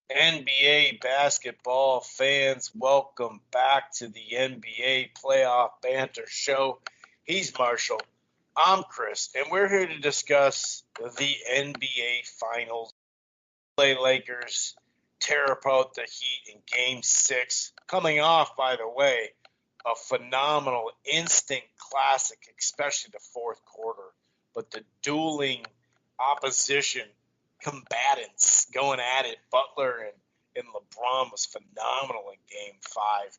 NBA basketball fans, welcome back to the NBA Playoff Banter Show. He's Marshall. I'm Chris, and we're here to discuss the NBA Finals. Lakers tear apart the Heat in Game 6, coming off, by the way, a phenomenal instant classic, especially the fourth quarter. But the dueling opposition combatants going at it, Butler and LeBron was phenomenal in Game 5.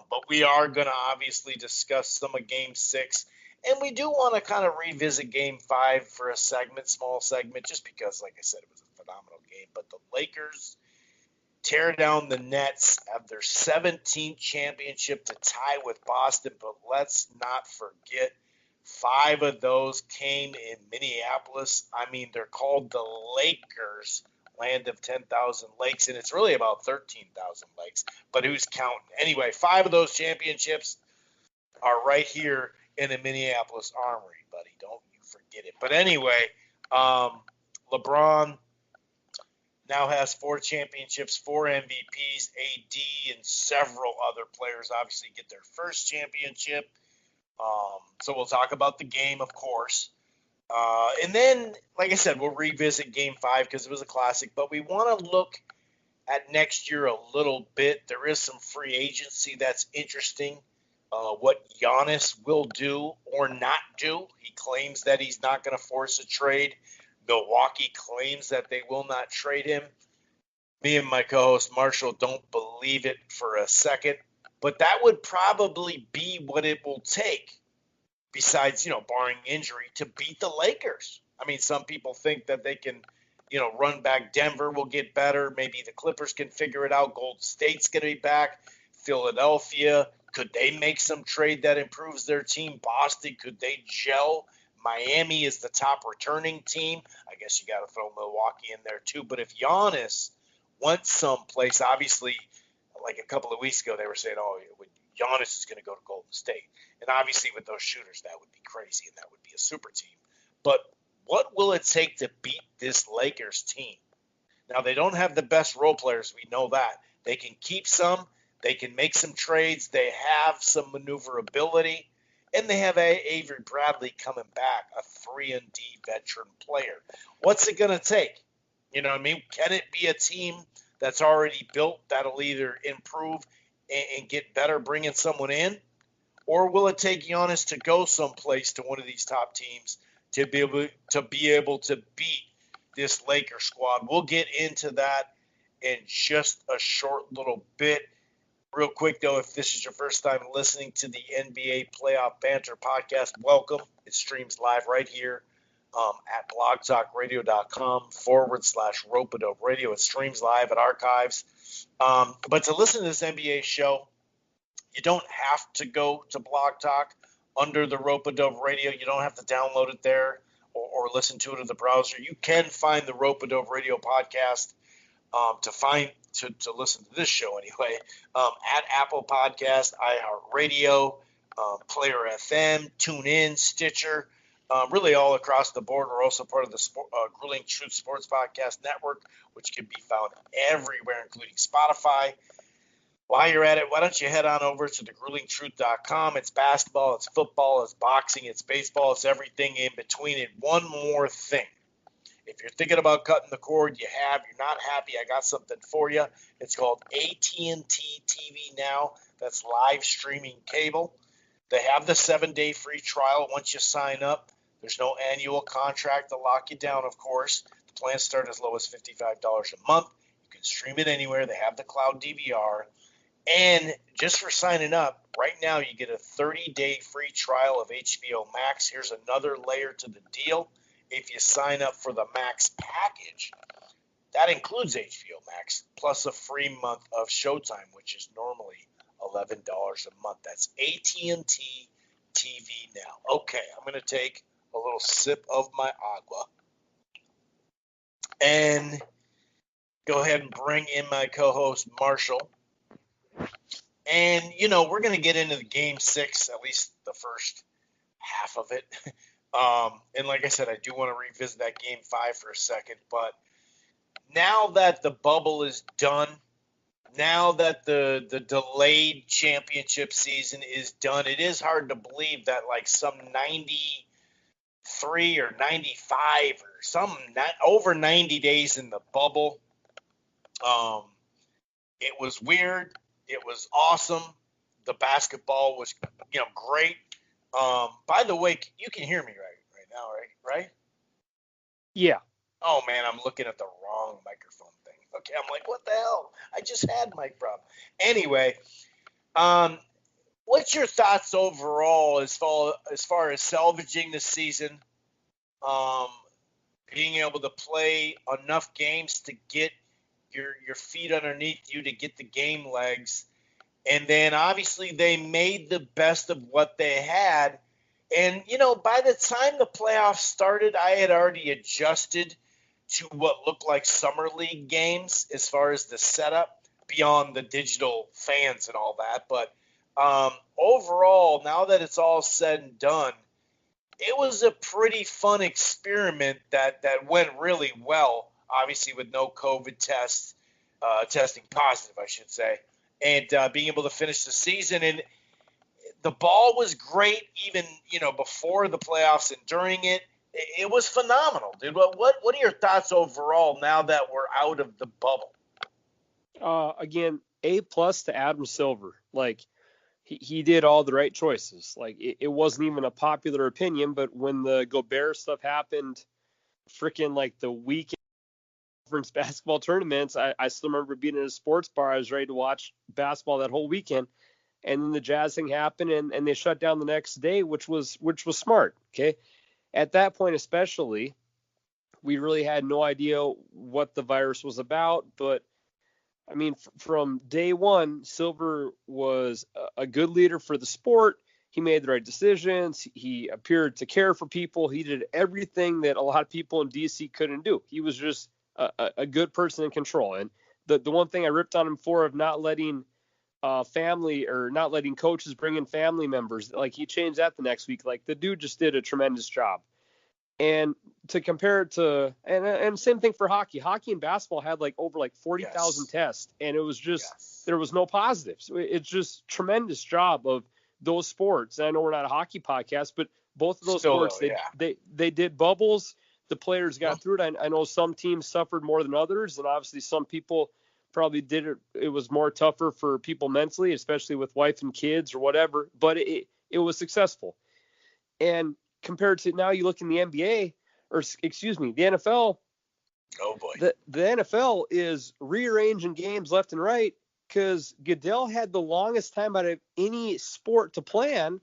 But we are going to obviously discuss some of Game 6. And we do want to kind of revisit Game 5 for a small segment, just because, like I said, it was a phenomenal game. But the Lakers tear down the Nets, have their 17th championship to tie with Boston. But let's not forget, 5 of those came in Minneapolis. I mean, they're called the Lakers, land of 10,000 lakes, and it's really about 13,000 lakes. But who's counting? Anyway, 5 of those championships are right here in the Minneapolis Armory, buddy. Don't you forget it. But anyway, LeBron now has 4 championships, 4 MVPs. AD and several other players obviously get their first championship. So we'll talk about the game, of course. And then, like I said, we'll revisit Game 5 because it was a classic. But we want to look at next year a little bit. There is some free agency that's interesting. What Giannis will do or not do. He claims that he's not going to force a trade. Milwaukee claims that they will not trade him. Me and my co-host Marshall don't believe it for a second. But that would probably be what it will take, besides, barring injury, to beat the Lakers. I mean, some people think that they can, run back. Denver will get better. Maybe the Clippers can figure it out. Golden State's going to be back. Philadelphia, could they make some trade that improves their team? Boston, could they gel? Miami is the top returning team. I guess you got to throw Milwaukee in there too. But if Giannis went someplace, obviously, like a couple of weeks ago, they were saying, Giannis is going to go to Golden State. And obviously with those shooters, that would be crazy, and that would be a super team. But what will it take to beat this Lakers team? Now, they don't have the best role players. We know that. They can keep some. They can make some trades. They have some maneuverability. And they have Avery Bradley coming back, a 3-and-D veteran player. What's it going to take? You know what I mean? Can it be a team that's already built that'll either improve and get better bringing someone in? Or will it take Giannis to go someplace to one of these top teams to be able to beat this Lakers squad? We'll get into that in just a short little bit. Real quick, though, if this is your first time listening to the NBA Playoff Banter podcast, welcome. It streams live right here at blogtalkradio.com/Rope-A-Dope Radio. It streams live at archives. But to listen to this NBA show, you don't have to go to Blog Talk under the Rope-A-Dope Radio. You don't have to download it there or listen to it in the browser. You can find the Rope-A-Dope Radio podcast to listen to this show anyway, at Apple Podcast, iHeartRadio, Player FM, TuneIn, Stitcher, really all across the board. We're also part of the Grueling Truth Sports Podcast Network, which can be found everywhere, including Spotify. While you're at it, why don't you head on over to thegruelingtruth.com. It's basketball, it's football, it's boxing, it's baseball, it's everything in between. And one more thing. If you're thinking about cutting the cord, you're not happy, I got something for you. It's called AT&T TV Now. That's live streaming cable. They have the 7-day free trial once you sign up. There's no annual contract to lock you down, of course. The plans start as low as $55 a month. You can stream it anywhere. They have the cloud DVR. And just for signing up, right now you get a 30-day free trial of HBO Max. Here's another layer to the deal. If you sign up for the Max package, that includes HBO Max, plus a free month of Showtime, which is normally $11 a month. That's AT&T TV Now. Okay, I'm going to take a little sip of my agua and go ahead and bring in my co-host, Marshall. And, we're going to get into the Game 6, at least the first half of it. And like I said, I do want to revisit that Game 5 for a second. But now that the bubble is done, now that the delayed championship season is done, it is hard to believe that like some 93 or 95 or some over 90 days in the bubble. It was weird. It was awesome. The basketball was, great. By the way, you can hear me right now, right? Yeah. Oh man, I'm looking at the wrong microphone thing. Okay, I'm like, what the hell? I just had mic problem. Anyway, what's your thoughts overall as far as salvaging the season? Being able to play enough games to get your feet underneath you to get the game legs. And then obviously they made the best of what they had. And, by the time the playoffs started, I had already adjusted to what looked like summer league games as far as the setup beyond the digital fans and all that. But overall, now that it's all said and done, it was a pretty fun experiment that went really well, obviously with no COVID tests, testing positive, I should say, and being able to finish the season. And the ball was great even, before the playoffs and during it. It was phenomenal, dude. What are your thoughts overall now that we're out of the bubble? Again, A+ to Adam Silver. Like, he did all the right choices. Like, it wasn't even a popular opinion, but when the Gobert stuff happened, freaking like the weekend conference basketball tournaments, I still remember being in a sports bar. I was ready to watch basketball that whole weekend. And then the Jazz thing happened, and they shut down the next day, which was smart. Okay. At that point, especially, we really had no idea what the virus was about. But I mean, from day one, Silver was a good leader for the sport. He made the right decisions. He appeared to care for people. He did everything that a lot of people in DC couldn't do. He was just a good person in control. And the one thing I ripped on him for of not letting family or not letting coaches bring in family members, like he changed that the next week. Like the dude just did a tremendous job. And to compare it to, and same thing for hockey. Hockey and basketball had like over like 40,000 tests, and it was just, there was no positives. It's just tremendous job of those sports. And I know we're not a hockey podcast, but both of those sports, they did bubbles. The players got through it. I know some teams suffered more than others, and obviously some people probably did it. It was more tougher for people mentally, especially with wife and kids or whatever, but it was successful. And compared to now, you look in the NBA, or excuse me, the NFL. Oh boy. The NFL is rearranging games left and right because Goodell had the longest time out of any sport to plan,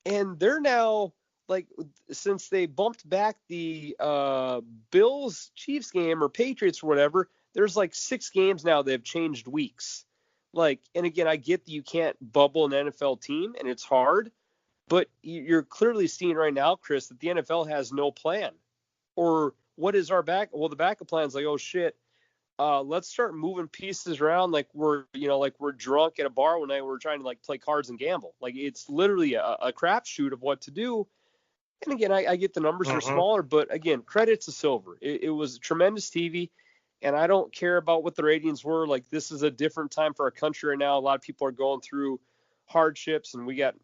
and they're now, like, since they bumped back the Bills Chiefs game or Patriots or whatever, there's like 6 games now that have changed weeks. Like, and again, I get that you can't bubble an NFL team and it's hard, but you're clearly seeing right now, Chris, that the NFL has no plan. Or what is our back? Well, the backup plan is like, oh shit, let's start moving pieces around like we're drunk at a bar one night. We're trying to like play cards and gamble. Like it's literally a crapshoot of what to do. And again, I get the numbers are smaller, but again, credit to Silver. It was tremendous TV, and I don't care about what the ratings were. Like this is a different time for our country right now. A lot of people are going through hardships, and we got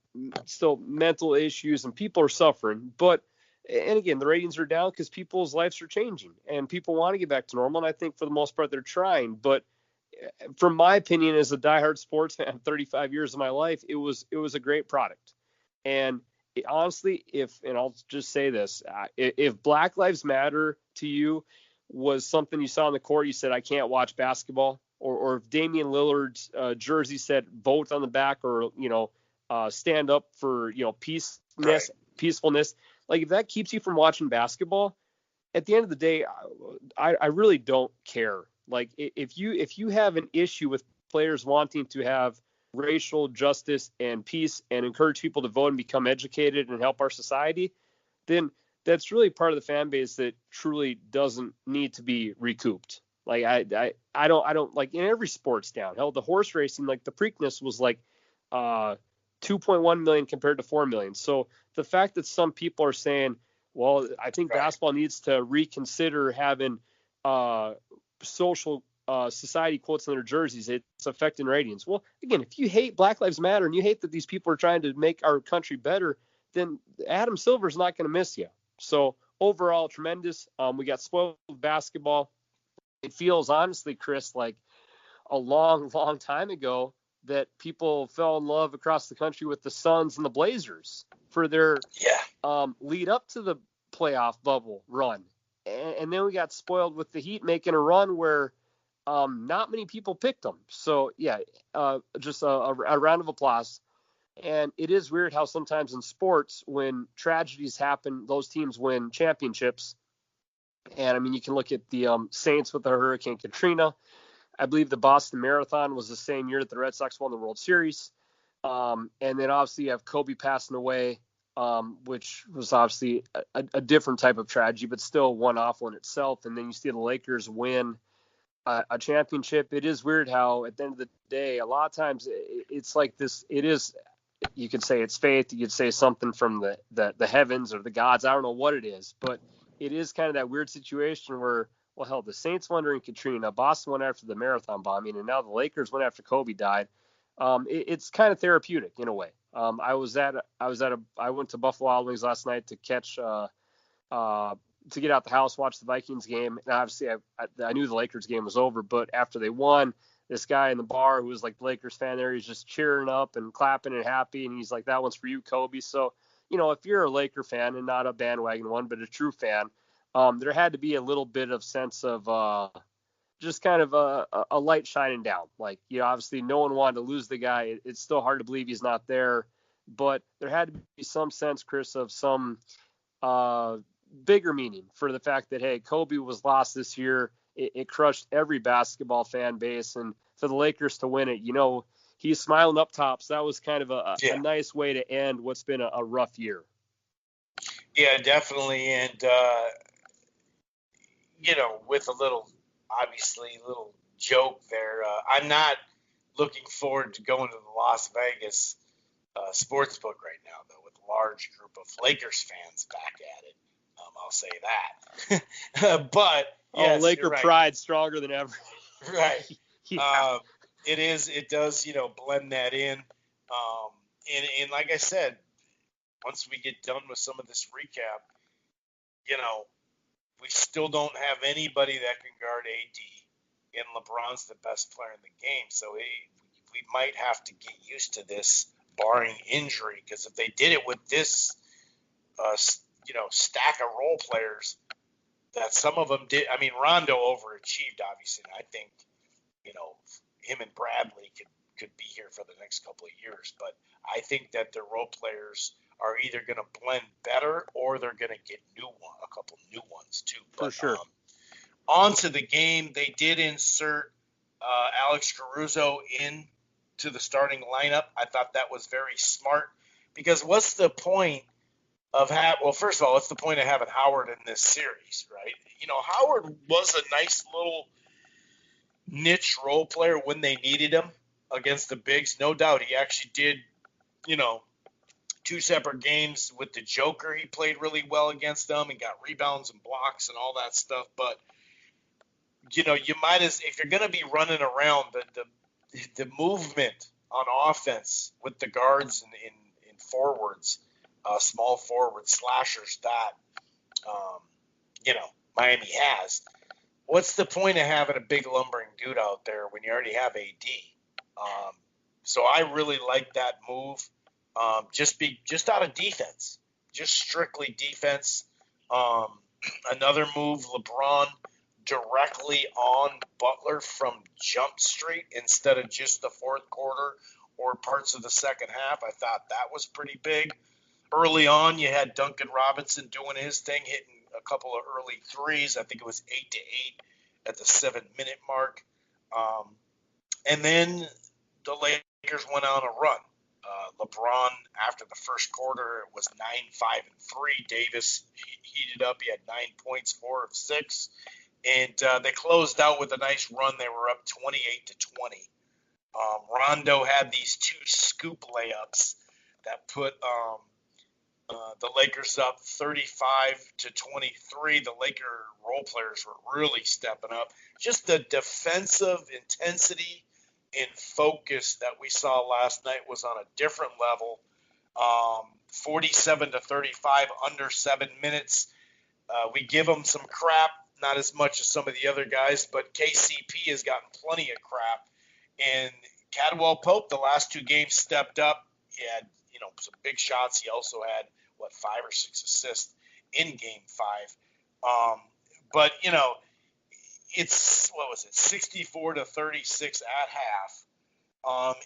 still mental issues, and people are suffering. But and again, the ratings are down because people's lives are changing, and people want to get back to normal. And I think for the most part, they're trying. But from my opinion, as a diehard sports fan, 35 years of my life, it was a great product. And honestly, and I'll just say this, if Black Lives Matter to you was something you saw on the court, you said, I can't watch basketball, or if Damian Lillard's jersey said vote on the back, or, stand up for, peacefulness, like if that keeps you from watching basketball, at the end of the day, I really don't care. Like if you have an issue with players wanting to have racial justice and peace and encourage people to vote and become educated and help our society, then that's really part of the fan base that truly doesn't need to be recouped. Like I don't like in every sports down. Hell, the horse racing, like the Preakness was like 2.1 million compared to 4 million. So the fact that some people are saying, well, I think basketball needs to reconsider having social society quotes on their jerseys, it's affecting ratings. Well, again, if you hate Black Lives Matter and you hate that these people are trying to make our country better, then Adam Silver's not going to miss you. So overall, tremendous. We got spoiled with basketball. It feels honestly, Chris, like a long, long time ago that people fell in love across the country with the Suns and the Blazers for their lead up to the playoff bubble run. And then we got spoiled with the Heat making a run where not many people picked them. So, yeah, just a round of applause. And it is weird how sometimes in sports, when tragedies happen, those teams win championships. And, I mean, you can look at the Saints with the Hurricane Katrina. I believe the Boston Marathon was the same year that the Red Sox won the World Series. And then obviously you have Kobe passing away, which was obviously a different type of tragedy, but still one awful in itself. And then you see the Lakers win a championship. It is weird how at the end of the day, a lot of times it's like this. It is, you could say it's faith. You could say something from the heavens or the gods. I don't know what it is, but it is kind of that weird situation where, well, hell, the Saints won during Katrina, Boston went after the marathon bombing, and now the Lakers went after Kobe died. It's kind of therapeutic in a way. I went to Buffalo Wild Wings last night to catch to get out the house, watch the Vikings game, and obviously I knew the Lakers game was over, but after they won, this guy in the bar who was like the Lakers fan there, he's just cheering up and clapping and happy, and he's like, "That one's for you, Kobe." So, if you're a Laker fan and not a bandwagon one, but a true fan, there had to be a little bit of sense of just kind of a light shining down. Like, obviously no one wanted to lose the guy. It's still hard to believe he's not there, but there had to be some sense, Chris, of some bigger meaning for the fact that, hey, Kobe was lost this year. It crushed every basketball fan base, and for the Lakers to win it, he's smiling up top. So that was kind of a nice way to end what's been a rough year. Yeah, definitely. And, with a little joke there, I'm not looking forward to going to the Las Vegas sports book right now, though, with a large group of Lakers fans back at it. I'll say that. But yes, Laker right. pride stronger than ever. Right. Yeah. It does, blend that in. And like I said, once we get done with some of this recap, we still don't have anybody that can guard AD, and LeBron's the best player in the game. So we might have to get used to this, barring injury, because if they did it with this, stack of role players, that some of them did. I mean, Rondo overachieved, obviously. And I think, him and Bradley could be here for the next couple of years. But I think that the role players are either going to blend better or they're going to get a couple new ones too. But, for sure. On to the game, they did insert Alex Caruso into the starting lineup. I thought that was very smart, because what's the point of first of all, what's the point of having Howard in this series, right? Howard was a nice little niche role player when they needed him against the bigs. No doubt he actually did, 2 separate games with the Joker. He played really well against them and got rebounds and blocks and all that stuff. But, you might if you're going to be running around, the movement on offense with the guards and in forwards, small forward slashers that, Miami has. What's the point of having a big lumbering dude out there when you already have AD? So I really like that move. Just out of defense, just strictly defense. Another move, LeBron directly on Butler from Jump Street instead of just the fourth quarter or parts of the second half. I thought that was pretty big. Early on, you had Duncan Robinson doing his thing, hitting a couple of early threes. I think it was 8-8 at the 7-minute mark. And then the Lakers went on a run. LeBron, after the first quarter, it was 9-5-3. Davis heated up. He had 9 points, 4 of 6. And they closed out with a nice run. They were up 28-20. Rondo had these 2 scoop layups that put The Lakers up 35-23. The Laker role players were really stepping up. Just the defensive intensity and focus that we saw last night was on a different level. 47-35, under 7 minutes. We give them some crap, not as much as some of the other guys, but KCP has gotten plenty of crap. And Cadwell Pope, the last 2 games, stepped up. He had, some big shots. He also had, 5 or 6 assists in Game 5. But, it's, 64-36 at half.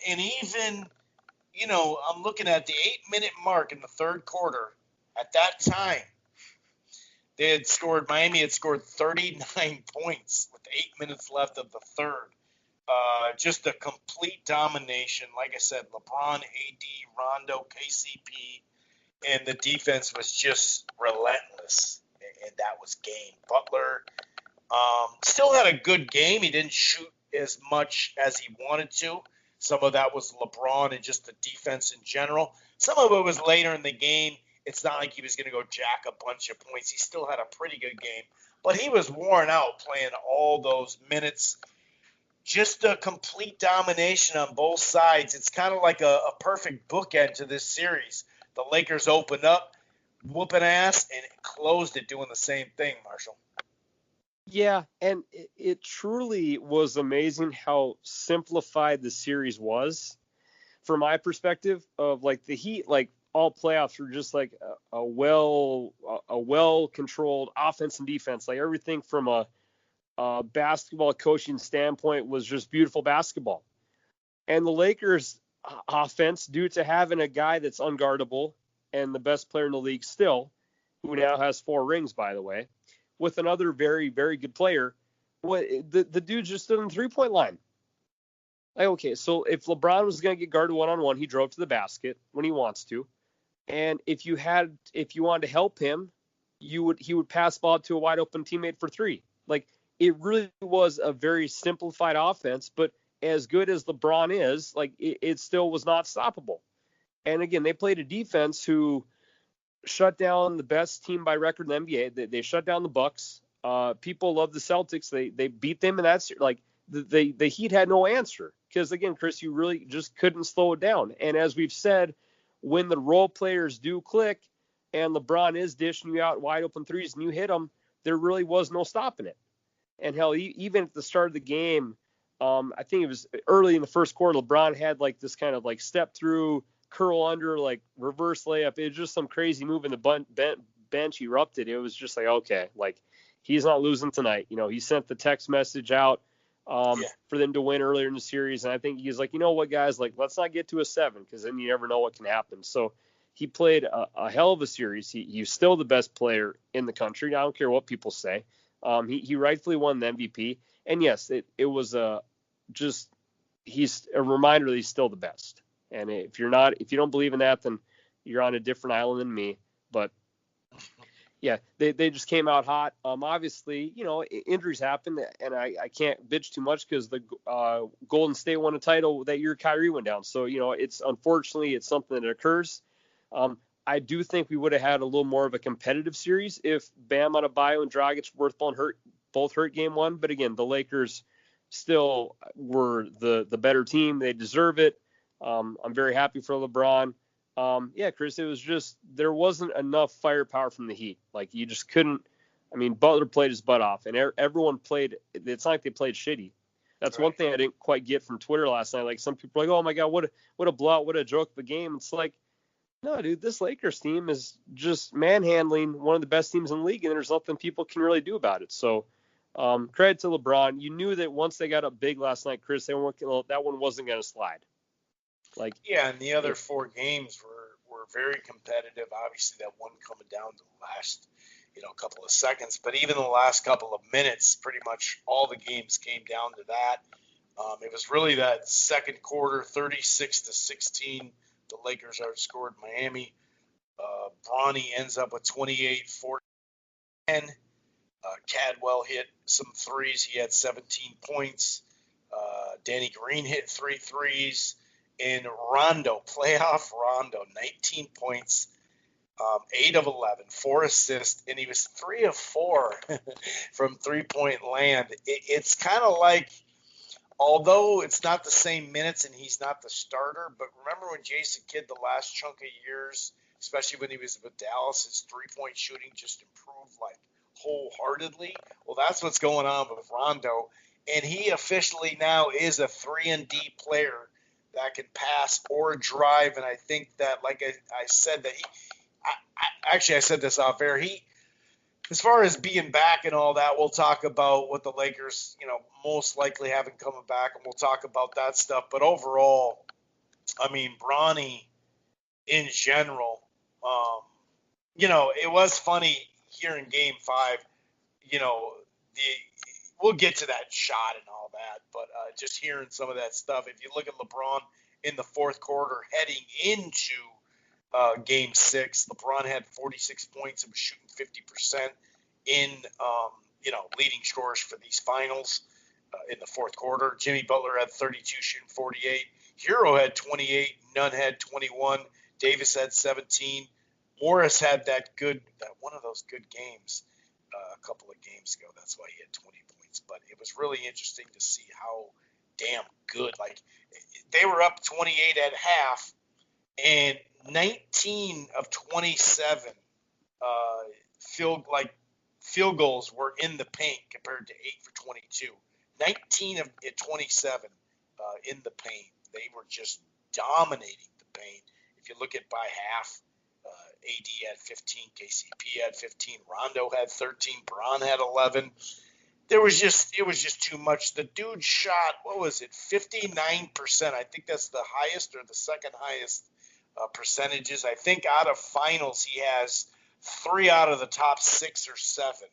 And even, I'm looking at the 8-minute mark in the third quarter. At that time, Miami had scored 39 points with 8 minutes left of the third. Just a complete domination. Like I said, LeBron, AD, Rondo, KCP, and the defense was just relentless. And that was game. Butler still had a good game. He didn't shoot as much as he wanted to. Some of that was LeBron and just the defense in general. Some of it was later in the game. It's not like he was going to go jack a bunch of points. He still had a pretty good game. But he was worn out playing all those minutes. Just a complete domination on both sides. It's kind of like a perfect bookend to this series. The Lakers opened up, whooping ass, and closed it doing the same thing, Marshall. Yeah, and it truly was amazing how simplified the series was. From my perspective, of like the Heat, like all playoffs were just like a well controlled offense and defense. Like everything from a basketball coaching standpoint was just beautiful basketball. And the Lakers offense, due to having a guy that's unguardable and the best player in the league still, who now has 4 rings, by the way, with another very, very good player, the dude just stood on the 3-point line. Like, okay, so if LeBron was going to get guarded one-on-one, he drove to the basket when he wants to. And if you wanted to help him, he would pass the ball to a wide open teammate for 3. Like, it really was a very simplified offense, but as good as LeBron is, like it still was not stoppable. And again, they played a defense who shut down the best team by record in the NBA. They shut down the Bucks. People love the Celtics. They beat them, and that's like the Heat had no answer because again, Chris, you really just couldn't slow it down. And as we've said, when the role players do click and LeBron is dishing you out wide open threes and you hit them, there really was no stopping it. And hell, even at the start of the game, I think it was early in the first quarter, LeBron had like this kind of like step through, curl under, like reverse layup. It was just some crazy move, and the bench erupted. It was just like, okay, like he's not losing tonight. He sent the text message out for them to win earlier in the series, and I think he's like, you know what, guys, like let's not get to a 7 because then you never know what can happen. So he played a hell of a series. He's still the best player in the country. I don't care what people say. He rightfully won the MVP, and yes, it was he's a reminder that he's still the best. And if you don't believe in that, then you're on a different island than me. But yeah, they just came out hot. Obviously, injuries happen, and I can't bitch too much because the Golden State won a title that year Kyrie went down. So it's unfortunately it's something that occurs. I do think we would have had a little more of a competitive series if Bam Adebayo and Dragic both hurt game 1. But again, the Lakers still were the better team. They deserve it. I'm very happy for LeBron. Yeah, Chris, it was just there wasn't enough firepower from the Heat. Like you just couldn't. I mean, Butler played his butt off, and everyone played. It's not like they played shitty. That's right. One thing I didn't quite get from Twitter last night. Like some people are like, oh my god, what a blowout, what a joke of a game. It's like, no, dude, this Lakers team is just manhandling one of the best teams in the league, and there's nothing people can really do about it. So, credit to LeBron. You knew that once they got up big last night, Chris, that one wasn't going to slide. Like, yeah, and the other 4 games were very competitive. Obviously, that one coming down to the last, couple of seconds. But even the last couple of minutes, pretty much all the games came down to that. It was really that second quarter, 36-16. The Lakers outscored Miami. Bronny ends up with 28, 14, 10. Cadwell hit some threes. He had 17 points. Danny Green hit 3 threes. And Rondo, playoff Rondo, 19 points. 8 of 11, 4 assists, and he was 3 of 4 from three-point land. It's kind of like, although it's not the same minutes and he's not the starter, but remember when Jason Kidd, the last chunk of years, especially when he was with Dallas, his three-point shooting just improved like wholeheartedly? Well, that's what's going on with Rondo, and he officially now is a 3-and-D player that can pass or drive, and I think that, like I said, that I said this off air, as far as being back and all that, we'll talk about what the Lakers, most likely having coming back, and we'll talk about that stuff. But overall, I mean, Bronny in general, it was funny here in Game 5. We'll get to that shot and all that, but just hearing some of that stuff. If you look at LeBron in the fourth quarter heading into Game 6, LeBron had 46 points and was shooting 50% in, leading scorers for these finals in the fourth quarter. Jimmy Butler had 32, shooting 48. Hero had 28. Nunn had 21. Davis had 17. Morris had that one of those good games a couple of games ago. That's why he had 20 points. But it was really interesting to see how damn good. Like, they were up 28 at half, and 19 of 27 field goals were in the paint compared to 8 for 22. 19 of 27 in the paint. They were just dominating the paint. If you look at by half, AD had 15, KCP had 15, Rondo had 13, Bron had 11. It was just too much. The dude shot, 59%. I think that's the highest or the second highest percentages. I think out of finals he has 3 out of the top 6 or 7.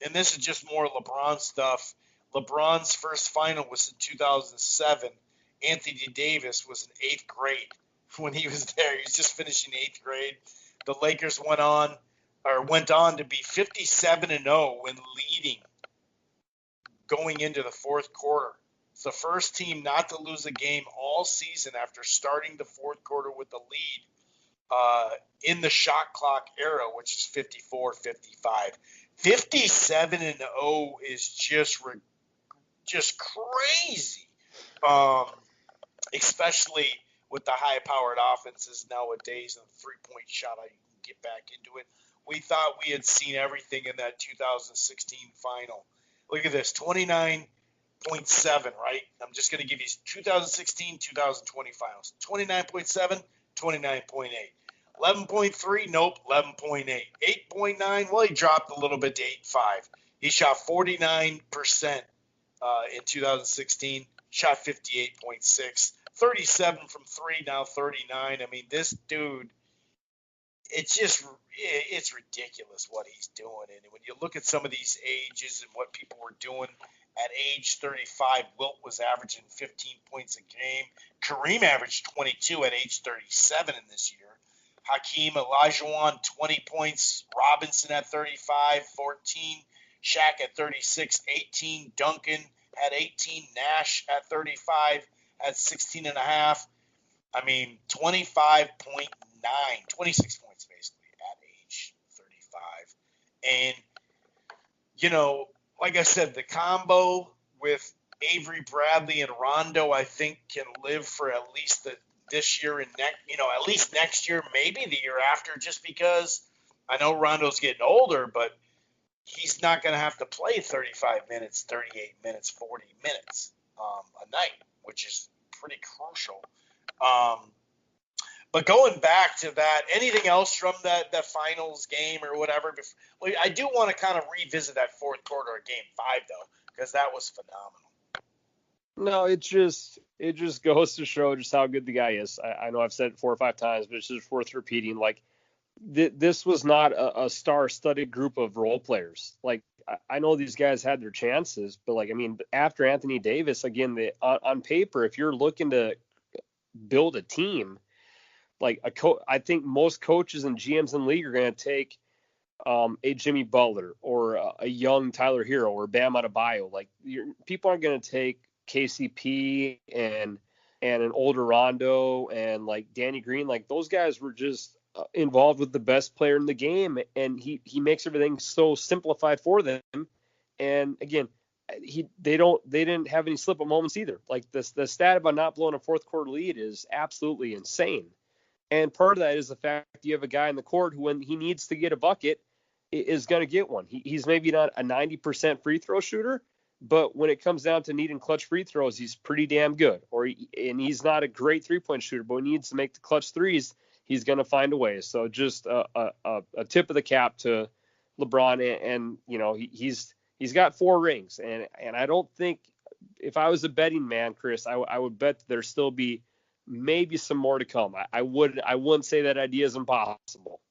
And this is just more LeBron stuff. LeBron's first final was in 2007. Anthony Davis was in 8th grade when he was there. He was just finishing 8th grade. The Lakers went on to be 57-0 when leading going into the fourth quarter. It's the first team not to lose a game all season after starting the fourth quarter with the lead in the shot clock era, which is 54-55. 57-0 is just crazy, especially with the high-powered offenses nowadays and the three-point shot. I can get back into it. We thought we had seen everything in that 2016 final. Look at this, 29.7, right? I'm just going to give you 2016, 2020 finals. 29.7, 29.8. 11.3, nope, 11.8. 8.9, well, he dropped a little bit to 8.5. He shot 49% in 2016, shot 58.6. 37 from 3, now 39. I mean, this dude, it's ridiculous what he's doing. And when you look at some of these ages and what people were doing at age 35, Wilt was averaging 15 points a game. Kareem averaged 22 at age 37 in this year. Hakeem Olajuwon, 20 points. Robinson at 35, 14. Shaq at 36, 18. Duncan had 18. Nash at 35, had 16 and a half. I mean, 25.9, 26 points basically at age 35. And, like I said, the combo with Avery Bradley and Rondo, I think, can live for at least this year and at least next year, maybe the year after, just because I know Rondo's getting older, but he's not going to have to play 35 minutes, 38 minutes, 40 minutes a night, which is pretty crucial. But going back to that, anything else from that finals game or whatever? I do want to kind of revisit that fourth quarter of Game 5, though, because that was phenomenal. No, it just goes to show just how good the guy is. I know I've said it 4 or 5 times, but it's just worth repeating. Like, this was not a star-studded group of role players. Like, I know these guys had their chances, but after Anthony Davis, again, on paper, if you're looking to build a team, I think most coaches and GMs in the league are going to take a Jimmy Butler or a young Tyler Hero or Bam Adebayo. People aren't going to take KCP and an older Rondo and Danny Green. Those guys were just involved with the best player in the game, and he makes everything so simplified for them. And again, they didn't have any slip up moments either. Like the stat about not blowing a fourth quarter lead is absolutely insane. And part of that is the fact you have a guy in the court who, when he needs to get a bucket, is going to get one. He's maybe not a 90% free throw shooter, but when it comes down to needing clutch free throws, he's pretty damn good. And he's not a great 3-point shooter, but when he needs to make the clutch threes, he's going to find a way. So just a tip of the cap to LeBron, and he's got 4 rings, and I don't think, if I was a betting man, Chris, I would bet that there still be maybe some more to come. I wouldn't say that idea is impossible.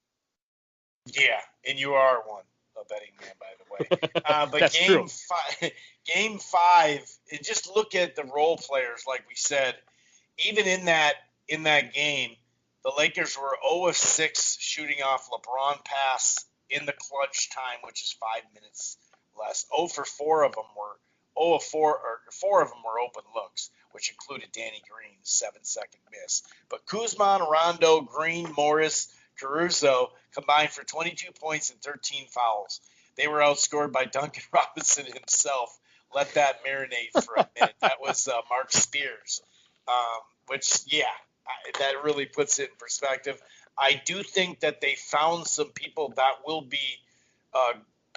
Yeah, and you are a betting man, by the way. But That's true. Game five, and just look at the role players, like we said. Even in that game, the Lakers were 0 of 6 shooting off LeBron pass in the clutch time, which is 5 minutes less. 0 for 4 of them were 0 of 4, or 4 of them were open looks, which included Danny Green's 7-second miss. But Kuzma, Rondo, Green, Morris, Caruso combined for 22 points and 13 fouls. They were outscored by Duncan Robinson himself. Let that marinate for a minute. That was Mark Spears, that really puts it in perspective. I do think that they found some people that will be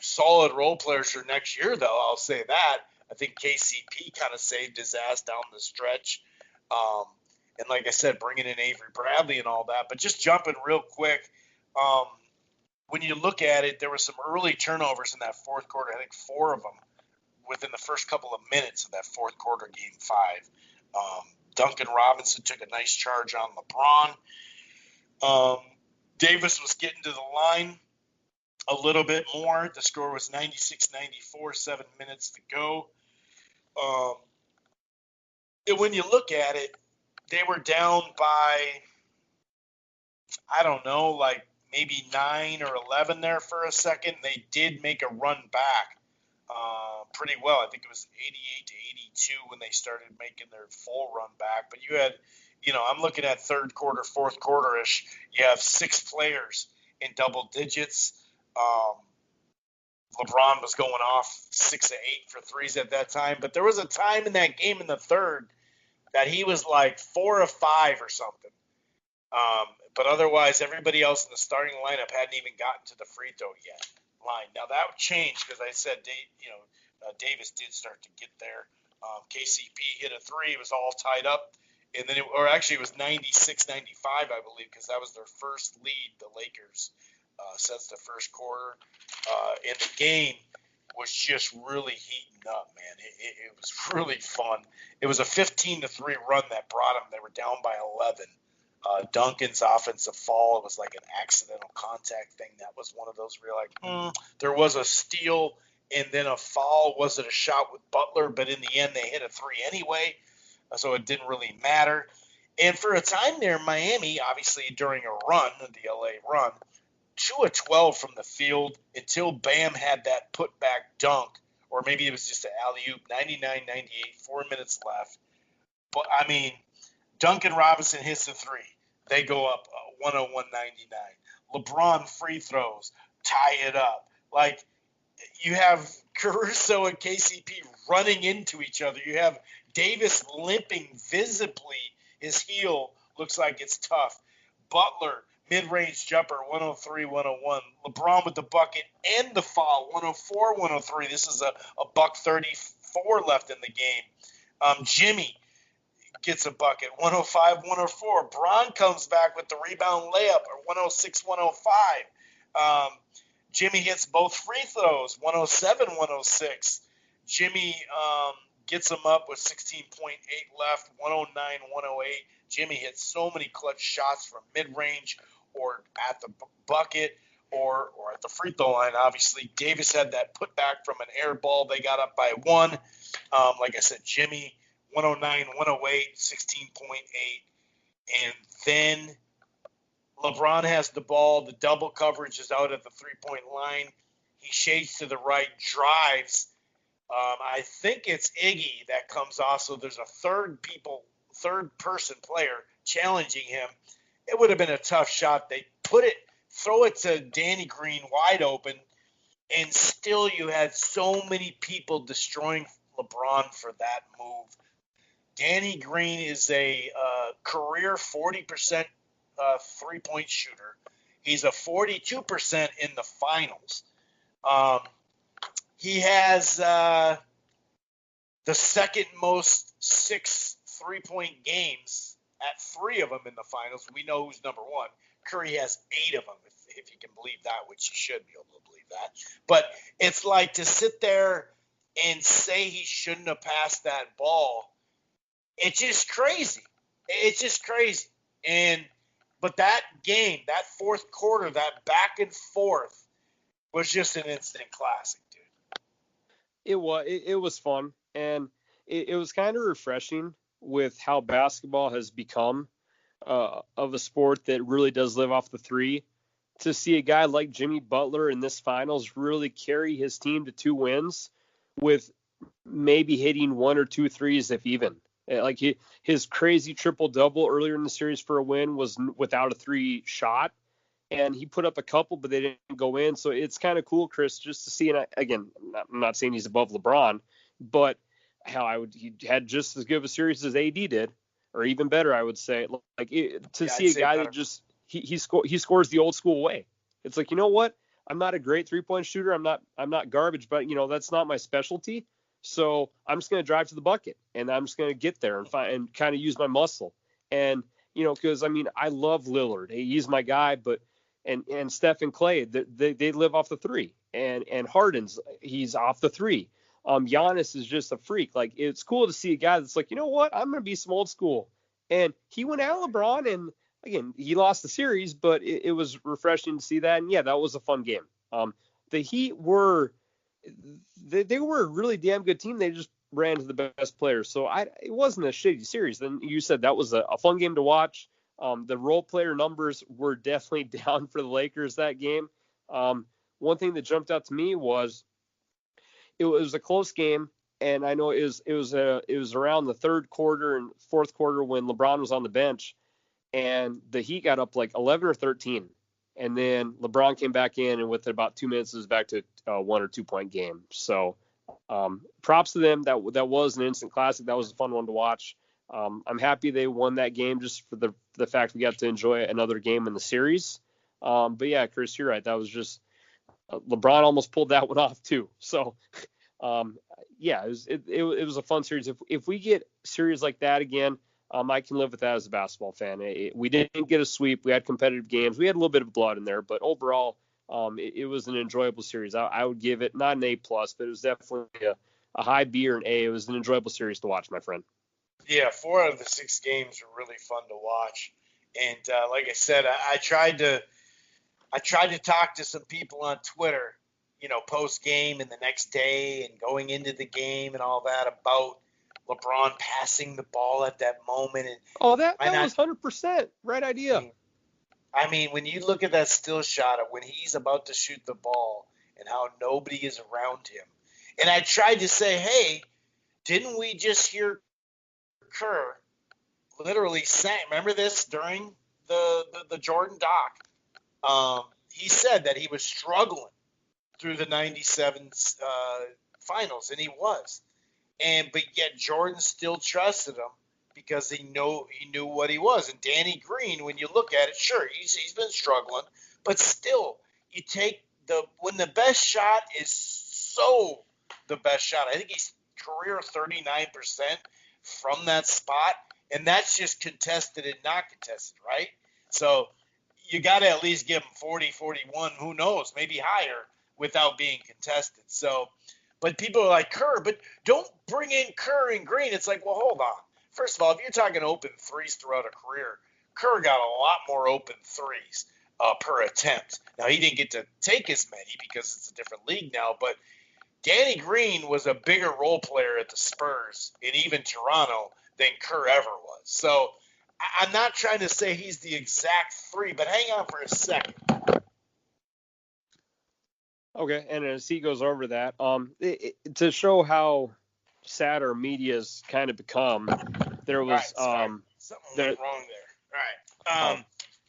solid role players for next year, though. I'll say that. I think KCP kind of saved his ass down the stretch. And like I said, bringing in Avery Bradley and all that. But just jumping real quick, when you look at it, there were some early turnovers in that fourth quarter. I think 4 of them within the first couple of minutes of that fourth quarter, game 5. Duncan Robinson took a nice charge on LeBron. Davis was getting to the line a little bit more. The score was 96-94, 7 minutes to go. And when you look at it, they were down by, I don't know, like maybe 9 or 11 there for a second. They did make a run back pretty well. I think it was 88-82 when they started making their full run back. But you had, I'm looking at third quarter, fourth quarter-ish. You have 6 players in double digits. LeBron was going off 6 of 8 for threes at that time. But there was a time in that game in the third that he was like 4 of 5 or something. But otherwise, everybody else in the starting lineup hadn't even gotten to the free throw line. Now that changed because I said, Davis did start to get there. KCP hit a 3; it was all tied up, and then it was 96-95, I believe, because that was their first lead. The Lakers since the first quarter, and the game was just really heating up, man. It was really fun. It was a 15-3 run that brought them. They were down by 11. Duncan's offensive fall, it was like an accidental contact thing. That was one of those where you're like, there was a steal and then a foul. Was it a shot with Butler? But in the end, they hit a 3 anyway, so it didn't really matter. And for a time there, Miami, obviously during a run, the LA run, 2 of 12 from the field until Bam had that putback dunk, or maybe it was just an alley-oop, 99-98, 4 minutes left. But, I mean, Duncan Robinson hits the 3. They go up 101-99. LeBron free throws, tie it up. Like, you have Caruso and KCP running into each other. You have Davis limping visibly. His heel looks like it's tough. Butler, mid-range jumper, 103-101. LeBron with the bucket and the foul, 104-103. This is a buck 34 left in the game. Jimmy gets a bucket, 105-104. Bron comes back with the rebound layup, or 106-105. Jimmy hits both free throws, 107-106. Jimmy gets them up with 16.8 left, 109-108. Jimmy hits so many clutch shots from mid-range or at the bucket or at the free throw line. Obviously, Davis had that putback from an air ball. They got up by 1. Like I said, Jimmy, 109-108, 16.8. And then LeBron has the ball. The double coverage is out at the three-point line. He shades to the right, drives. I think it's Iggy that comes off. So there's a third-person player challenging him. It would have been a tough shot. They throw it to Danny Green wide open, and still you had so many people destroying LeBron for that move. Danny Green is a career 40% three-point shooter. He's a 42% in the finals. He has the second most 6 three-point games at 3 of them in the finals. We know who's number 1. Curry has 8 of them, if you can believe that, which you should be able to believe that. But it's like to sit there and say he shouldn't have passed that ball. It's just crazy. It's just crazy. But that game, that fourth quarter, that back and forth was just an instant classic, dude. It was fun, and it was kind of refreshing with how basketball has become of a sport that really does live off the three. To see a guy like Jimmy Butler in this finals really carry his team to 2 wins with maybe hitting 1 or 2 threes, if even. Like his crazy triple-double earlier in the series for a win was without a 3 shot, and he put up a couple, but they didn't go in. So it's kind of cool, Chris, just to see. And again, I'm not saying he's above LeBron, but he had just as good of a series as AD did, or even better, I would say. See a guy that just he scores the old school way. It's like, you know what? I'm not a great 3-point shooter. I'm not garbage, but that's not my specialty. So I'm just going to drive to the bucket, and I'm just going to get there and kind of use my muscle. And because I love Lillard. He's my guy, but and Steph and Clay, they live off the 3, and Harden's he's off the 3. Giannis is just a freak. Like, it's cool to see a guy that's like, you know what? I'm going to be some old school. And he went out LeBron, and again, he lost the series, but it was refreshing to see that. And yeah, that was a fun game. The Heat they were a really damn good team. They just ran to the best players. So it wasn't a shitty series. Then you said that was a fun game to watch. The role player numbers were definitely down for the Lakers that game. One thing that jumped out to me was it was a close game, and I know it was around the third quarter and fourth quarter when LeBron was on the bench, and the Heat got up like 11 or 13, and then LeBron came back in, and with about 2 minutes, it was back to a 1 or 2 point game. So props to them. That was an instant classic. That was a fun one to watch. I'm happy they won that game just for the fact we got to enjoy another game in the series. But yeah, Chris, you're right. That was just LeBron almost pulled that one off too. So yeah, it was a fun series. If we get series like that again, I can live with that as a basketball fan. We didn't get a sweep. We had competitive games. We had a little bit of blood in there, but overall, it was an enjoyable series. I would give it not an A+, but it was definitely a high B or an A. It was an enjoyable series to watch, my friend. Yeah, 4 out of the 6 games were really fun to watch. And like I said, I tried to talk to some people on Twitter, post game and the next day and going into the game and all that about LeBron passing the ball at that moment. And that was 100% right idea. I mean, when you look at that still shot of when he's about to shoot the ball and how nobody is around him. And I tried to say, hey, didn't we just hear Kerr literally saying, remember this during the Jordan doc? He said that he was struggling through the 97 finals, and he was. But yet Jordan still trusted him because he knew what he was. And Danny Green, when you look at it, sure, he's been struggling, but still, you take when the best shot is so the best shot. I think he's career 39% from that spot, and that's just contested and not contested, right? So you got to at least give him 40, 41, who knows, maybe higher without being contested. So, but people are like, Kerr, but don't bring in Kerr and Green. It's like, well, hold on. First of all, if you're talking open threes throughout a career, Kerr got a lot more open threes per attempt. Now, he didn't get to take as many because it's a different league now, but Danny Green was a bigger role player at the Spurs and even Toronto than Kerr ever was. So I'm not trying to say he's the exact 3, but hang on for a second. Okay, and as he goes over that, to show how sad our media's kind of become, there was something went wrong there. All right.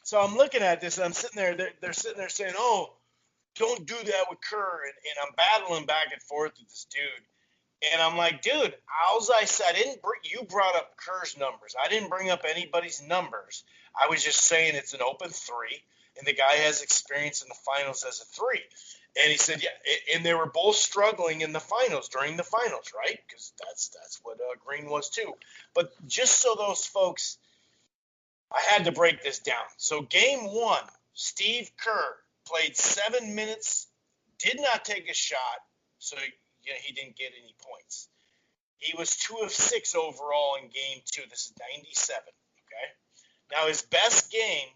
So I'm looking at this, and I'm sitting there. They're sitting there saying, "Oh, don't do that with Kerr," and I'm battling back and forth with this dude. And I'm like, dude, alls I said, you brought up Kerr's numbers. I didn't bring up anybody's numbers. I was just saying it's an open three, and the guy has experience in the finals as a three. And he said, yeah, and they were both struggling in the finals, during the finals, right? Because that's what Green was too. But just so those folks, I had to break this down. So game one, Steve Kerr played 7 minutes, did not take a shot, so he didn't get any points. He was 2 of 6 overall in game 2. This is 97, okay? Now his best game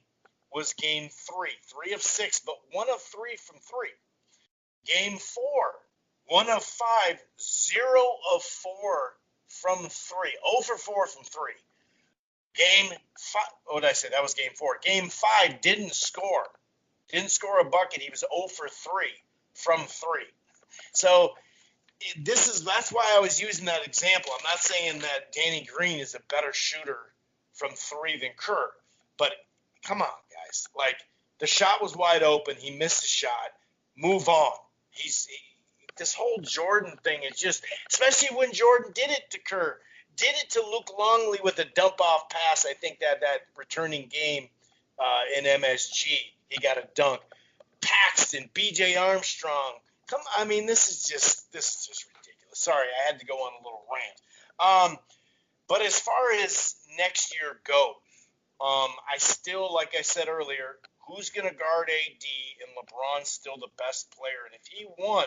was game 3, 3 of 6, but 1 of 3 from 3. Game 4, 1 of 5, 0 of 4 from 3, 0 for 4 from 3. Game 5, what did I say? That was game 4. Game 5 didn't score a bucket. He was 0 for 3 from 3. So that's why I was using that example. I'm not saying that Danny Green is a better shooter from 3 than Kerr, but come on, guys. Like, the shot was wide open. He missed a shot. Move on. This whole Jordan thing is just, especially when Jordan did it to Kerr, did it to Luke Longley with a dump-off pass. I think that returning game in MSG, he got a dunk. Paxton, B.J. Armstrong. I mean, this is just ridiculous. Sorry, I had to go on a little rant. But as far as next year goes, I still, like I said earlier, who's going to guard AD, and LeBron's still the best player. And if he won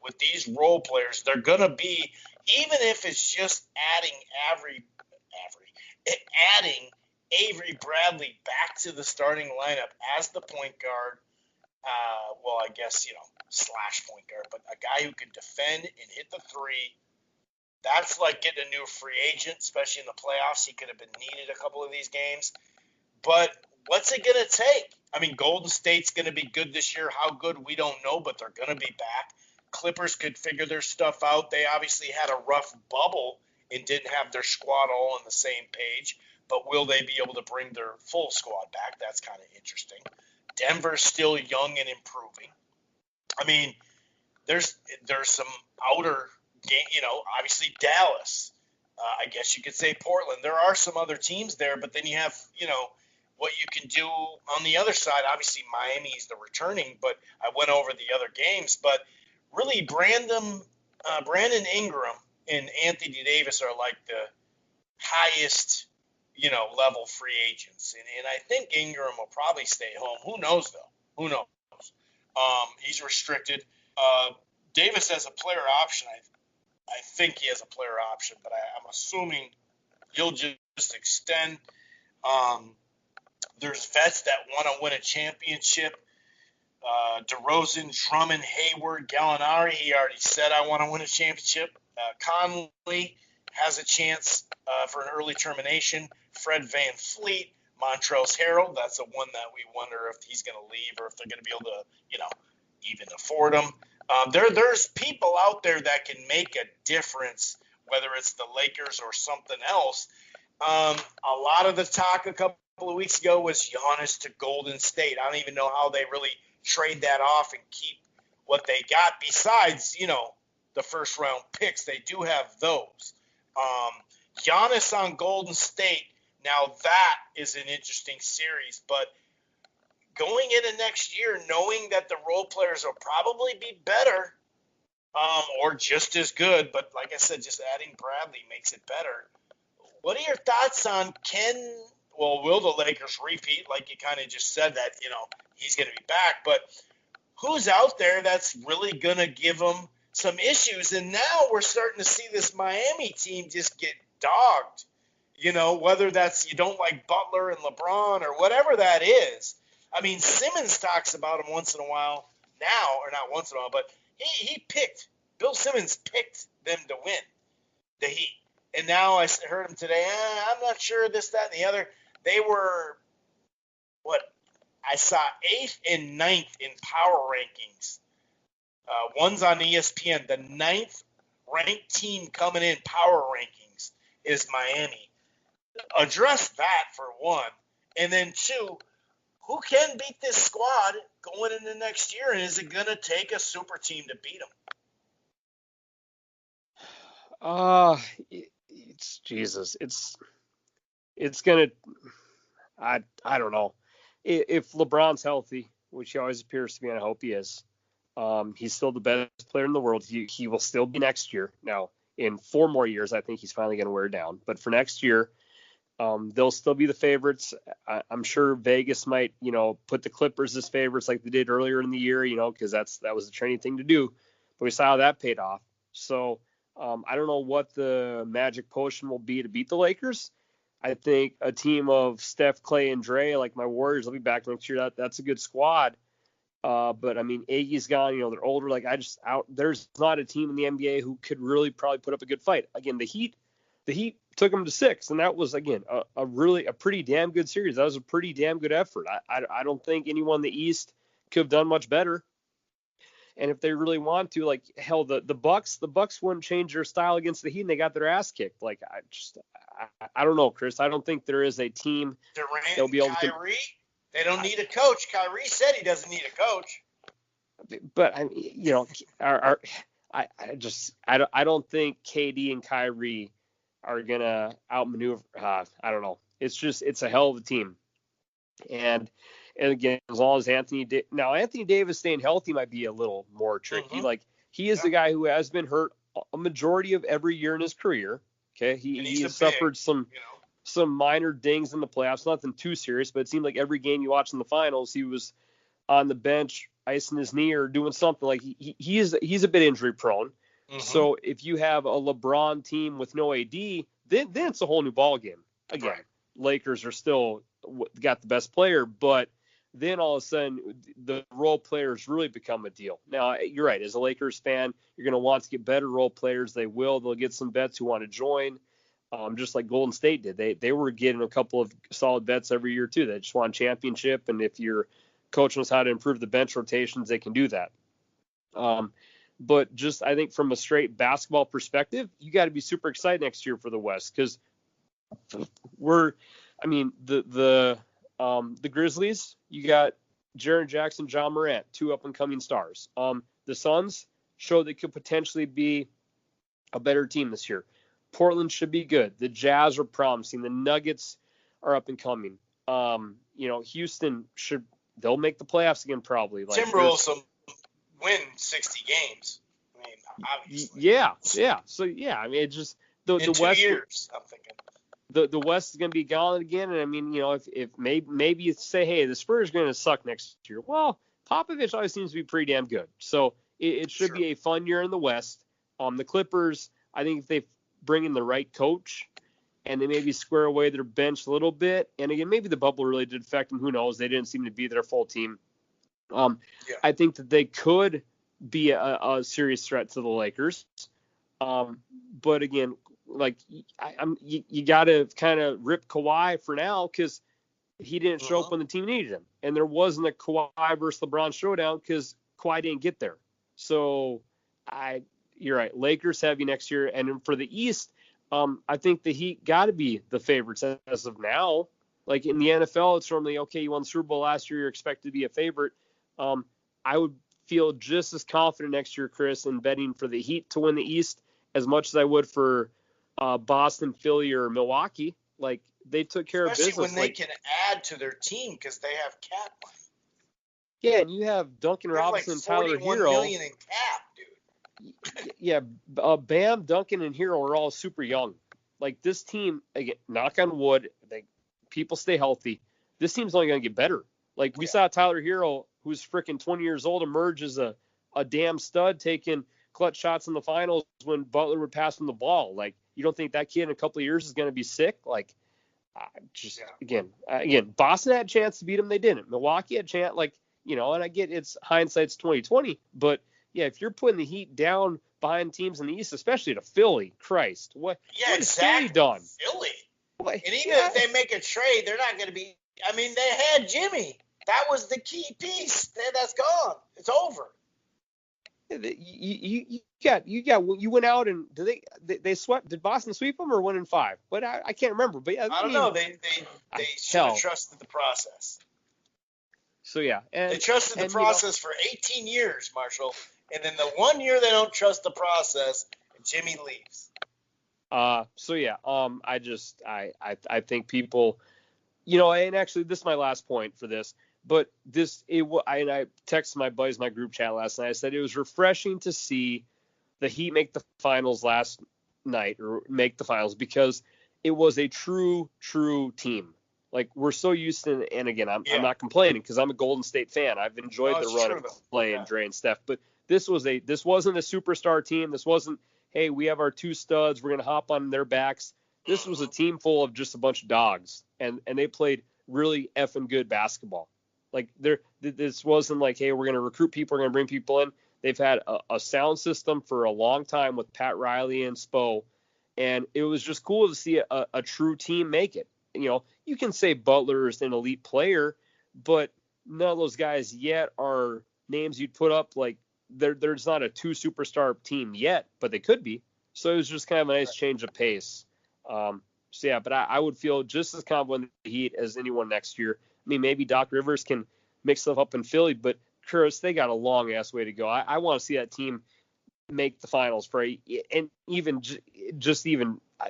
with these role players, they're going to be, even if it's just adding Avery Bradley back to the starting lineup as the point guard, well, I guess, slash point guard, but a guy who can defend and hit the three. That's like getting a new free agent, especially in the playoffs. He could have been needed a couple of these games. But what's it going to take? I mean, Golden State's going to be good this year. How good, we don't know, but they're going to be back. Clippers could figure their stuff out. They obviously had a rough bubble and didn't have their squad all on the same page. But will they be able to bring their full squad back? That's kind of interesting. Denver's still young and improving. I mean, there's some outer game, obviously Dallas. I guess you could say Portland. There are some other teams there, but then you have, what you can do on the other side. Obviously, Miami's the returning, but I went over the other games. But really, Brandon Ingram and Anthony Davis are like the highest, level free agents. And I think Ingram will probably stay home. Who knows, though? Who knows? He's restricted. Davis has a player option. I think he has a player option, but I'm assuming he'll just extend. There's vets that want to win a championship. DeRozan, Drummond, Hayward, Gallinari, he already said, I want to win a championship. Conley has a chance for an early termination. Fred Van Fleet, Montrezl Harrell, that's the one that we wonder if he's going to leave or if they're going to be able to, even afford him. There's people out there that can make a difference, whether it's the Lakers or something else. A lot of the talk a couple of weeks ago was Giannis to Golden State. I don't even know how they really trade that off and keep what they got besides, the first round picks. They do have those. Giannis on Golden State, now that is an interesting series, but going into next year, knowing that the role players will probably be better or just as good, but like I said, just adding Bradley makes it better. What are your thoughts on will the Lakers repeat? Like you kind of just said that, he's going to be back, but who's out there that's really going to give them some issues? And now we're starting to see this Miami team just get dogged, whether that's you don't like Butler and LeBron or whatever that is. I mean, Simmons talks about him once in a while now, or not once in a while, but Bill Simmons picked them to win the Heat. And now I heard him today, I'm not sure this, that, and the other. They were, I saw 8th and 9th in power rankings. One's on ESPN. The 9th ranked team coming in power rankings is Miami. Address that for one. And then two, who can beat this squad going into next year, and is it going to take a super team to beat them? It's Jesus. It's gonna. I don't know. If LeBron's healthy, which he always appears to be, and I hope he is, he's still the best player in the world. He will still be next year. Now, in 4 more years, I think he's finally going to wear down. But for next year, they'll still be the favorites. I'm sure Vegas might, put the Clippers as favorites like they did earlier in the year, because that was the trendy thing to do. But we saw how that paid off. So I don't know what the magic potion will be to beat the Lakers. I think a team of Steph, Clay, and Dre, like my Warriors, will be back next year. That's a good squad. But I mean, Iggy's gone. They're older. Like there's not a team in the NBA who could really probably put up a good fight. Again, the Heat took them to 6, and that was again a pretty damn good series. That was a pretty damn good effort. I don't think anyone in the East could have done much better. And if they really want to, like hell, the Bucks wouldn't change their style against the Heat, and they got their ass kicked. Like I don't know, Chris. I don't think there is a team that'll be able to. Kyrie, they don't need a coach. Kyrie said he doesn't need a coach. But I mean, I don't think KD and Kyrie are gonna outmaneuver. I don't know. It's a hell of a team. And again, as long as Anthony Davis staying healthy might be a little more tricky. Mm-hmm. Like he is the guy who has been hurt a majority of every year in his career. Okay, he has suffered some minor dings in the playoffs, nothing too serious, but it seemed like every game you watched in the finals, he was on the bench icing his knee or doing something. Like he's a bit injury prone. Mm-hmm. So if you have a LeBron team with no AD, then it's a whole new ball game. Again, right. Lakers are still got the best player, but then all of a sudden the role players really become a deal. Now, you're right. As a Lakers fan, you're going to want to get better role players. They will. They'll get some vets who want to join, just like Golden State did. They were getting a couple of solid vets every year, too. They just won championship, and if your coach knows how to improve the bench rotations, they can do that. But just I think from a straight basketball perspective, you got to be super excited next year for the West because the Grizzlies, you got Jaren Jackson, John Morant, 2 up-and-coming stars. The Suns show they could potentially be a better team this year. Portland should be good. The Jazz are promising. The Nuggets are up-and-coming. Houston they'll make the playoffs again probably. Like, Timberwolves will win 60 games. I mean, obviously. Yeah. So, I mean, it just the West. In 2 years, I'm thinking. The West is going to be gone again, and I mean, if maybe you say, hey, the Spurs are going to suck next year. Well, Popovich always seems to be pretty damn good, so it should be a fun year in the West. The Clippers, I think if they bring in the right coach and they maybe square away their bench a little bit, and again, maybe the bubble really did affect them. Who knows? They didn't seem to be their full team. I think that they could be a serious threat to the Lakers, but again. Like you got to kind of rip Kawhi for now because he didn't show up when the team needed him, and there wasn't a Kawhi versus LeBron showdown because Kawhi didn't get there. So you're right. Lakers heavy next year, and for the East, I think the Heat got to be the favorites as of now. Like in the NFL, it's normally okay. You won the Super Bowl last year, you're expected to be a favorite. I would feel just as confident next year, Chris, in betting for the Heat to win the East as much as I would for Boston, Philly, or Milwaukee. Like they took care of business. Especially when they can add to their team because they have cap money. Yeah, and you have Duncan Robinson and Tyler Hero. $41 million in cap, dude. Yeah, Bam, Duncan, and Hero are all super young. Like this team, again, knock on wood, people stay healthy. This team's only going to get better. Like we saw Tyler Hero, who's freaking 20 years old, emerge as a damn stud, taking clutch shots in the finals when Butler would pass him the ball. Like, you don't think that kid in a couple of years is going to be sick? Like, again, Boston had a chance to beat them. They didn't. Milwaukee had a chance, and I get it's hindsight's 2020, but yeah, if you're putting the Heat down behind teams in the East, especially to Philly, Christ, what has Philly done? Philly. And even if they make a trade, they're not going to be. I mean, they had Jimmy. That was the key piece. That's gone. It's over. You went out and they swept. Did Boston sweep them or 1-5? But I can't remember. But yeah, I don't know. They should have trusted the process. So yeah, They trusted the and process for 18 years, Marshall, and then the 1 year they don't trust the process, and Jimmy leaves. So yeah, I think people, and actually this is my last point for this, but I texted my buddies my group chat last night. I said it was refreshing to see the Heat make the finals last night, or make the finals, because it was a true team. Like, we're so used to, and again, I'm not complaining because I'm a Golden State fan. I've enjoyed the run of Clay and Dre and Steph, but this wasn't a superstar team. This wasn't, hey, we have our two studs, we're gonna hop on their backs. This was a team full of just a bunch of dogs, and they played really effing good basketball. Like, this wasn't like, hey, we're gonna recruit people, we're gonna bring people in. They've had a sound system for a long time with Pat Riley and Spo, and it was just cool to see a true team make it. You can say Butler is an elite player, but none of those guys yet are names you'd put up. Like, there's not a two superstar team yet, but they could be. So it was just kind of a nice change of pace. So yeah, but I would feel just as confident in the Heat as anyone next year. I mean, maybe Doc Rivers can mix stuff up in Philly, but Chris, they got a long ass way to go. I want to see that team make the finals and even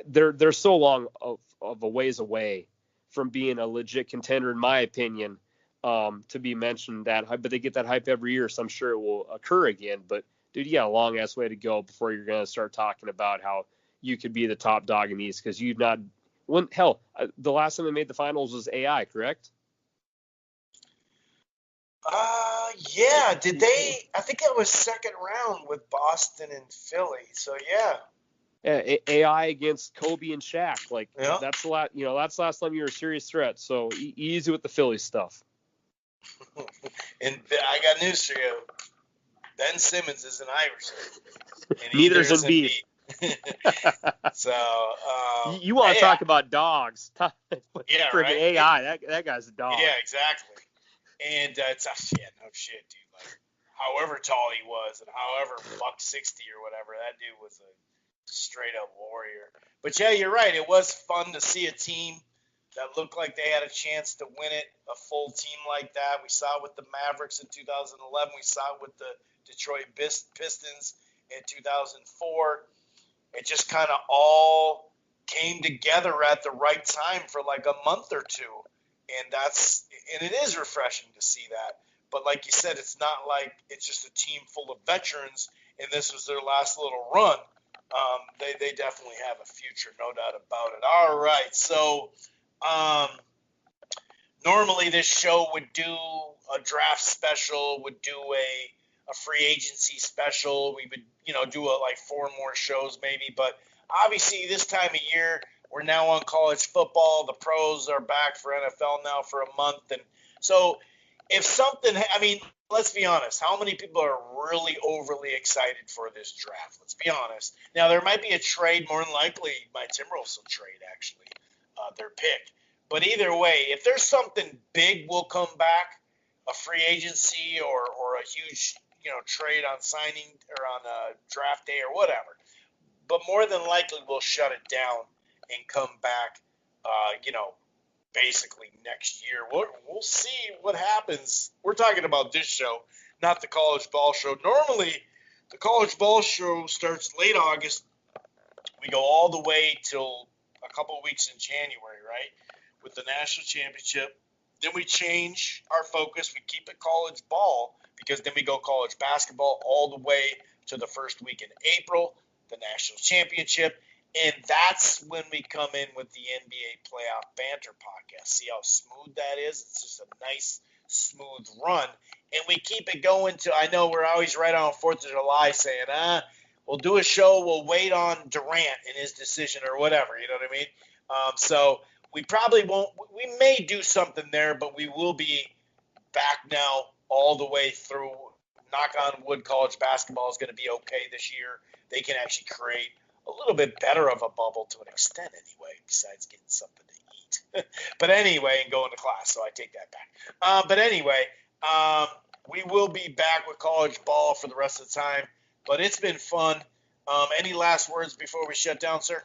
they're so long of a ways away from being a legit contender, in my opinion, to be mentioned that high. But they get that hype every year, so I'm sure it will occur again. But dude, you got a long ass way to go before you're gonna start talking about how you could be the top dog in the East, because you've not. The last time they made the finals was AI, correct? Yeah. Did they? I think it was second round with Boston and Philly. So yeah. AI against Kobe and Shaq. Like, Yeah. that's that's the last time you were a serious threat. So easy with the Philly stuff. And I got news for you. Ben Simmons is an Irish. And Neither is Embiid. So you want to talk about dogs? Yeah, right. AI. That guy's a dog. Yeah, exactly. And it's no shit, dude. Like, however tall he was, and however $160 or whatever, that dude was a straight up warrior. But yeah, you're right. It was fun to see a team that looked like they had a chance to win it, a full team like that. We saw it with the Mavericks in 2011. We saw it with the Detroit Pistons in 2004. It just kind of all came together at the right time for like a month or two. And it is refreshing to see that. But like you said, it's not like it's just a team full of veterans and this was their last little run. They definitely have a future, no doubt about it. All right, so normally this show would do a draft special, would do a free agency special. We would, do like 4 more shows maybe. But obviously this time of year, we're now on college football. The pros are back for NFL now for a month. And so if something, let's be honest, how many people are really overly excited for this draft? Let's be honest. Now, there might be a trade. More than likely, my Timberwolves will trade, actually, their pick. But either way, if there's something big will come back, a free agency or a huge, trade on signing or on a draft day or whatever. But more than likely, we'll shut it down and come back, basically next year. We'll see what happens. We're talking about this show, not the college ball show. Normally, the college ball show starts late August. We go all the way till a couple of weeks in January, right, with the national championship. Then we change our focus. We keep it college ball because then we go college basketball all the way to the first week in April, the national championship. And that's when we come in with the NBA Playoff Banter podcast. See how smooth that is? It's just a nice, smooth run. And we keep it going to, I know we're always right on 4th of July saying, we'll do a show, we'll wait on Durant and his decision or whatever, you know what I mean? So we probably won't, we may do something there, but we will be back now all the way through. Knock on wood, college basketball is going to be okay this year. They can actually create a little bit better of a bubble to an extent anyway, besides getting something to eat. But anyway, and going to class, so I take that back. But anyway, we will be back with college ball for the rest of the time. But it's been fun. Any last words before we shut down, sir?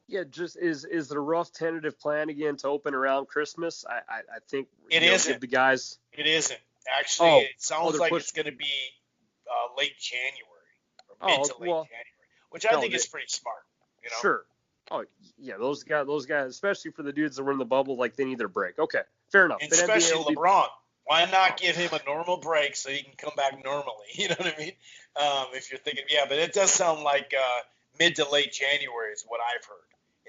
Yeah, just is the rough tentative plan again to open around Christmas? I think it isn't. Give the guys. It isn't. Actually, Oh, it sounds they're like it's pushing. going to be late January or mid Oh, to late well, January, which I no, think is pretty smart. You know, sure. Oh, yeah, those guys, especially for the dudes that were in the bubble, like they need their break. Okay, fair enough. and But NBA especially will be. LeBron. Why not Oh, give him a normal break so he can come back normally? You know what I mean? If you're thinking, yeah, but it does sound like mid to late January is what I've heard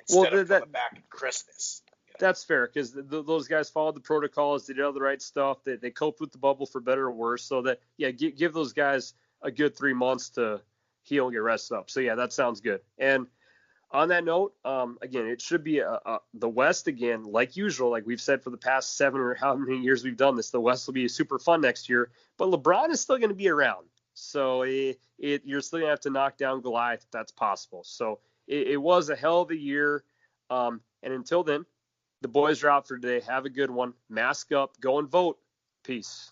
well, instead of coming back at Christmas. You know? that's fair because those guys followed the protocols, they did all the right stuff. They coped with the bubble for better or worse. So that, yeah, give those guys a good 3 months to heal and get rested up. So yeah, that sounds good. And on that note, again, it should be the West again, like usual, like we've said for the past 7 or how many years we've done this. The West will be super fun next year, but LeBron is still going to be around, so you're still going to have to knock down Goliath if that's possible. So it was a hell of a year, and until then, the boys are out for today. Have a good one. Mask up. Go and vote. Peace.